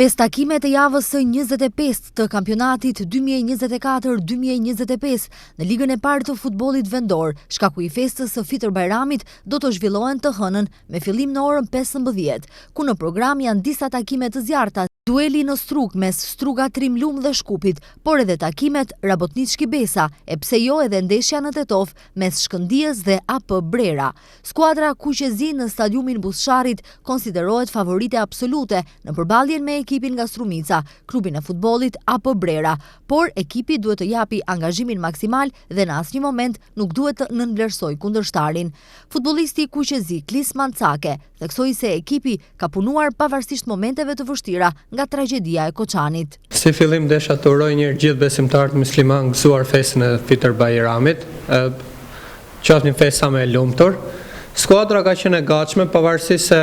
5 takimet e javës së 25 të kampionatit 2024-2025 në ligën e parë të futbollit vendor, shkaku i festës së Fitër Bajramit do të zhvillohen të hënën me fillim në orën 15, ku në program janë disa takime të zjarrta, dueli në Strug mes Struga Trimlum dhe Shkupit, por edhe takimet Rabotnički-Besa, e pse jo edhe ndeshja në Tetov mes Shkëndijës dhe AP Brera. Skuadra Kuqezi në stadiumin Busharit konsiderohet favorite absolute në përballjen me ekipin nga Strumica, klubin e futbollit AP Brera, por ekipi duhet të japi angazhimin maksimal dhe në asnjë moment nuk duhet të nënvlerësoj kundërshtarin. Futbollisti Kuqezi Klis Mancake theksoi se ekipi ka punuar pavarësisht momenteve të vështira nga tragedia e Koçanit. Si fillim desha të uroj një gjithë besimtarët musliman gëzuar festën e Fitër Bajramit, qoftë një festë sa më e lumtur. Skuadra ka qenë e gatshme pavarësisht se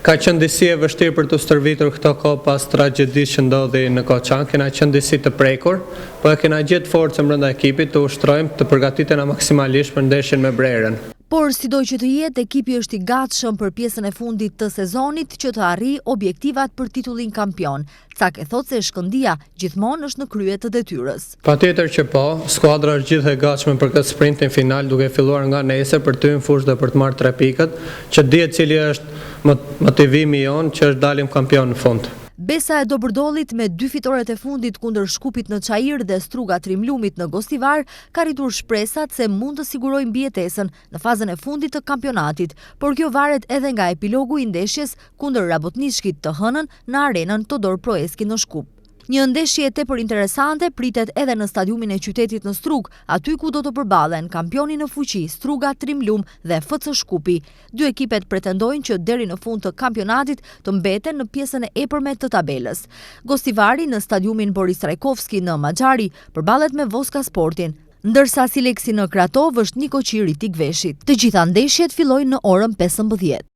ka qenë disi e vështirë për të stërvitur këto kohë pas tragjedisë që ndodhi në Koçan, kena qenë disi të prekur, po e kena gjetë forcën brenda ekipit të ushtrojmë të përgatitena maksimalisht për ndeshjen me Brerën. Por sido që të jetë, ekipi është i gatshëm për pjesën e fundit të sezonit që të arrijë objektivat për titullin kampion. Cak e thotë se Shkëndija gjithmonë është në krye të detyrës. Patjetër që po, skuadra është gjithë e gatshme për këtë sprintin final, duke filluar nga nesër për të hyrë në fushë dhe për të marrë 3 pikët, që dihet cili është motivimi jonë që është dalim kampion në fund. Besa e Dobërdollit me 2 fitoret e fundit kundër Shkupit në Çajir dhe Struga Trimlumit në Gostivar ka rritur shpresat se mund të sigurojë mbijetesën në fazën e fundit të kampionatit, por kjo varet edhe nga epilogu i ndeshjes kundër Rabotničkit të hënën në arenën Todor Proeski në Shkup. Një ndeshje tepër interesante pritet edhe në stadiumin e qytetit në Strug, aty ku do të përballen kampioni në fuqi Struga Trimlum dhe FC Shkupi. 2 ekipet pretendojnë që deri në fund të kampionatit të mbeten në pjesën e epërme të tabelës. Gostivari në stadiumin Boris Trajkovski në Maxhari përballet me Voska Sportin, ndërsa Sileksi në Kratov është Nikoqi Ritik Veshit. Të gjitha ndeshjet fillojnë në orën 15.